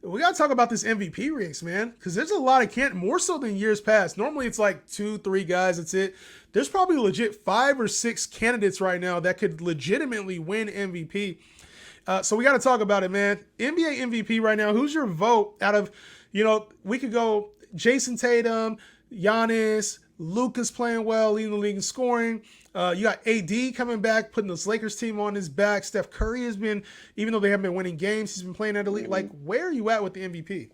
We got to talk about this MVP race, man, because there's a lot of more so than years past. Normally it's like two, three guys, that's it. There's probably legit five or six candidates right now that could legitimately win MVP. So we got to talk about it, man. NBA MVP right now. Who's your vote out of, we could go Jason Tatum, Giannis, Luka's playing well, leading the league in scoring. You got AD coming back, putting this Lakers team on his back. Steph Curry has been, even though they haven't been winning games, he's been playing at elite. Like, where are you at with the MVP?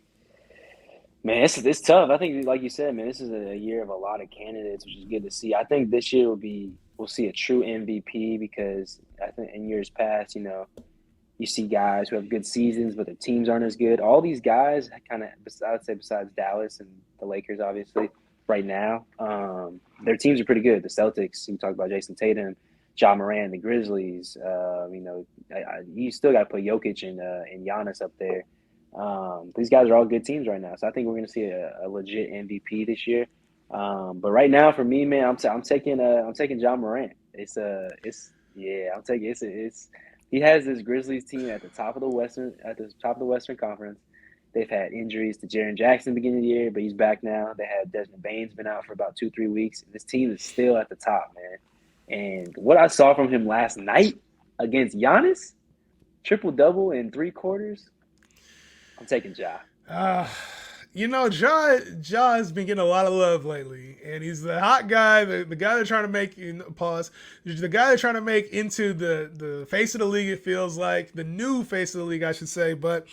Man, it's tough. I think, like you said, man, this is a year of a lot of candidates, which is good to see. I think this year we'll see a true MVP because I think in years past, you see guys who have good seasons, but their teams aren't as good. All these guys, kind of, I would say, besides Dallas and the Lakers, obviously, right now, their teams are pretty good. The Celtics, you talk about Jason Tatum, Ja Morant, the Grizzlies. You still got to put Jokic and Giannis up there. These guys are all good teams right now, so I think we're going to see a legit MVP this year. But right now, for me, man, I'm taking Ja Morant. It's yeah, I'm taking it's he has this Grizzlies team at the top of the Western Conference. They've had injuries to Jaren Jackson at the beginning of the year, but he's back now. They had Desmond Bane's been out for about 2-3 weeks. This team is still at the top, man. And what I saw from him last night against Giannis, triple double in 3 quarters. I'm taking Ja. Uh, Ja has been getting a lot of love lately, and he's the hot guy, the guy they're trying to make in pause, the guy they're trying to make into the face of the league. It feels like the new face of the league, I should say. But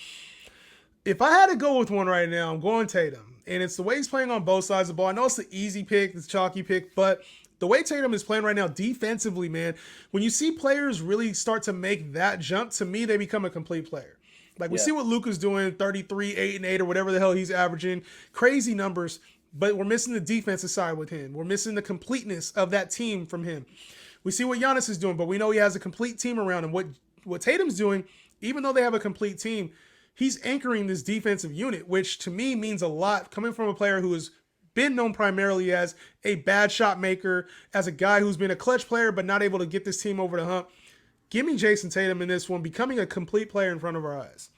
if I had to go with one right now, I'm going Tatum, and it's the way he's playing on both sides of the ball. I know it's the easy pick, the chalky pick, but the way Tatum is playing right now defensively, man, when you see players really start to make that jump, to me, they become a complete player. Like we Yeah. see what Luka's doing, 33, 8 and 8 or whatever the hell he's averaging, crazy numbers, but we're missing the defensive side with him. We're missing the completeness of that team from him. We see what Giannis is doing, but we know he has a complete team around him. What Tatum's doing, even though they have a complete team, he's anchoring this defensive unit, which to me means a lot coming from a player who has been known primarily as a bad shot maker, as a guy who's been a clutch player but not able to get this team over the hump. Give me Jason Tatum in this one, becoming a complete player in front of our eyes.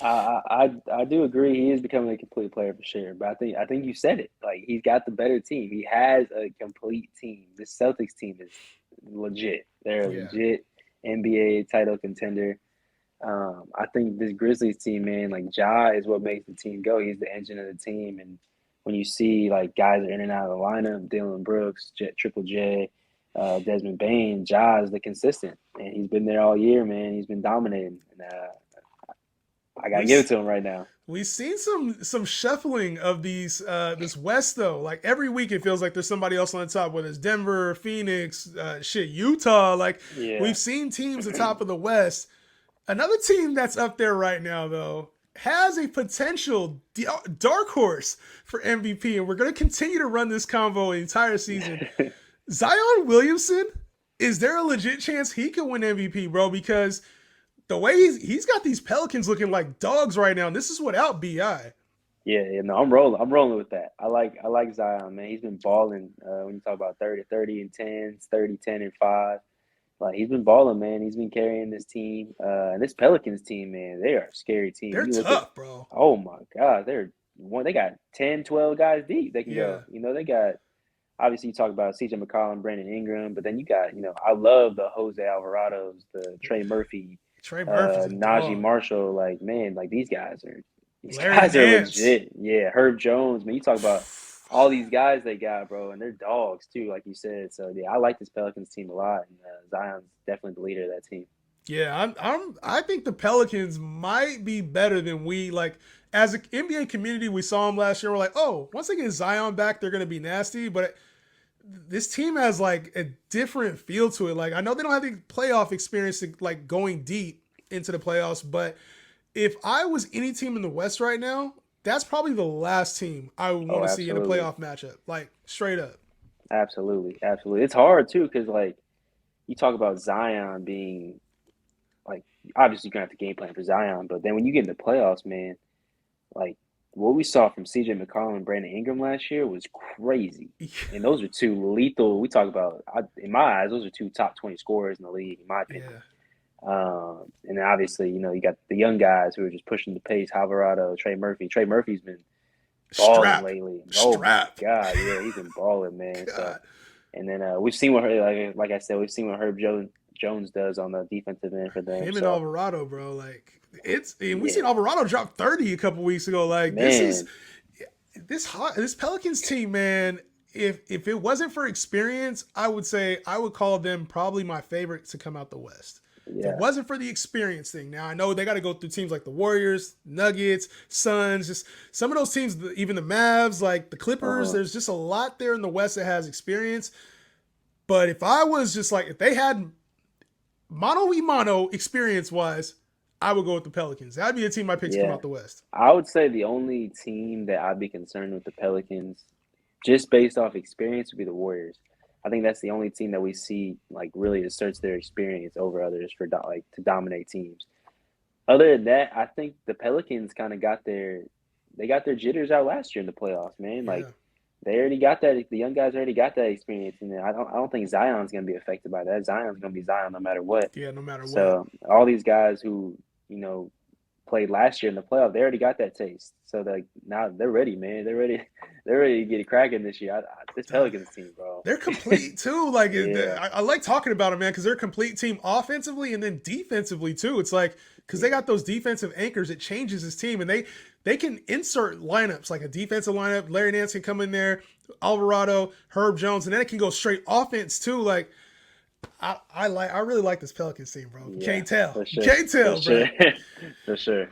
I do agree he is becoming a complete player for sure. But I think you said it. Like he's got the better team. He has a complete team. This Celtics team is legit. They're a Yeah. legit NBA title contender. I think this Grizzlies team, man, like Ja is what makes the team go. He's the engine of the team. And when you see like guys are in and out of the lineup, Dylan Brooks, Triple J, Desmond Bain, Ja is the consistent, and he's been there all year, man. He's been dominating, and I gotta We give it to him right now. we've seen some shuffling of this West though. Like every week it feels like there's somebody else on the top, whether it's Denver, Phoenix, Utah. Like Yeah. we've seen teams atop of the West. Another team that's up there right now though has a potential dark horse for MVP, and we're going to continue to run this convo the entire season. Zion Williamson, is there a legit chance he could win MVP, bro? Because the way he's got these Pelicans looking like dogs right now, and this is without Bi. Yeah, no, I'm rolling. I'm rolling with that. I like Zion, man. He's been balling. When you talk about 30 and 10s, 30, 10 and 5. Like he's been balling, man. He's been carrying this team. And this Pelicans team, man, they are a scary team. They're You look at, tough, bro. oh my God, they got 10, 12 guys deep. They can go. Yeah, They got obviously you talk about CJ McCollum, Brandon Ingram, but then you got, I love the Jose Alvarados, the Trey Murphy, Trey Murphy's a Najee dog. Marshall. Like, man, like these Larry guys are Nance. legit. Yeah, Herb Jones, man. You talk about all these guys they got, bro, and they're dogs too, like you said. So yeah, I like this Pelicans team a lot, and Zion's definitely the leader of that team. Yeah, I think the Pelicans might be better than we like as an NBA community. We saw them last year. We're like, oh, once they get Zion back, they're gonna be nasty. But this team has like a different feel to it. Like I know they don't have the playoff experience, like going deep into the playoffs, but if I was any team in the West right now, that's probably the last team I would want Oh, to see in a absolutely, playoff matchup. Like straight up. absolutely, absolutely. It's hard too because like you talk about Zion being like obviously you're gonna have to game plan for Zion, but then when you get in the playoffs, man, like what we saw from CJ McCollum and Brandon Ingram last year was crazy. And those are two lethal. We talk about, in my eyes, those are two top 20 scorers in the league, in my opinion. Yeah. And then obviously, you got the young guys who are just pushing the pace. Alvarado, Trey Murphy. Trey Murphy's been balling Strap. lately. Oh my Strap. God, yeah, he's been balling, man. So, God. and then we've seen what like I said, we've seen what Jones does on the defensive end for them. Him and So, Alvarado, bro. Like and we seen yeah, Alvarado drop 30 a couple weeks ago. Like man, this Pelicans team, man. If it wasn't for experience, I would say I would call them probably my favorite to come out the West. If it yeah, wasn't for the experience thing, now I know they got to go through teams like the Warriors, Nuggets, Suns, just some of those teams, even the Mavs, like the Clippers. uh-huh. There's just a lot there in the West that has experience. But if I was just like, if they had mono e mono experience wise, I would go with the Pelicans. That'd be a team I pick to come Yeah. out the West. I would say the only team that I'd be concerned with the Pelicans, just based off experience, would be the Warriors. I think that's the only team that we see like really asserts their experience over others for like to dominate teams. Other than that, I think the Pelicans kind of got their jitters out last year in the playoffs, man. Like Yeah, they already got that. The young guys already got that experience, and I don't think Zion's gonna be affected by that. Zion's gonna be Zion no matter what. yeah. No matter what. So all these guys who you know played last year in the playoff, they already got that taste. So like now they're ready, man. They're ready. They're ready to get it cracking this year. This Dog. Pelicans team, bro. They're complete too. Like Yeah, I like talking about them, man, because they're a complete team offensively and then defensively too. It's like because they yeah, got those defensive anchors, it changes his team, and they can insert lineups like a defensive lineup. Larry Nance can come in there, Alvarado, Herb Jones, and then it can go straight offense too. Like I really like this Pelicans team, bro. You yeah, can't tell. for You sure, can't for tell, bro. sure, for sure.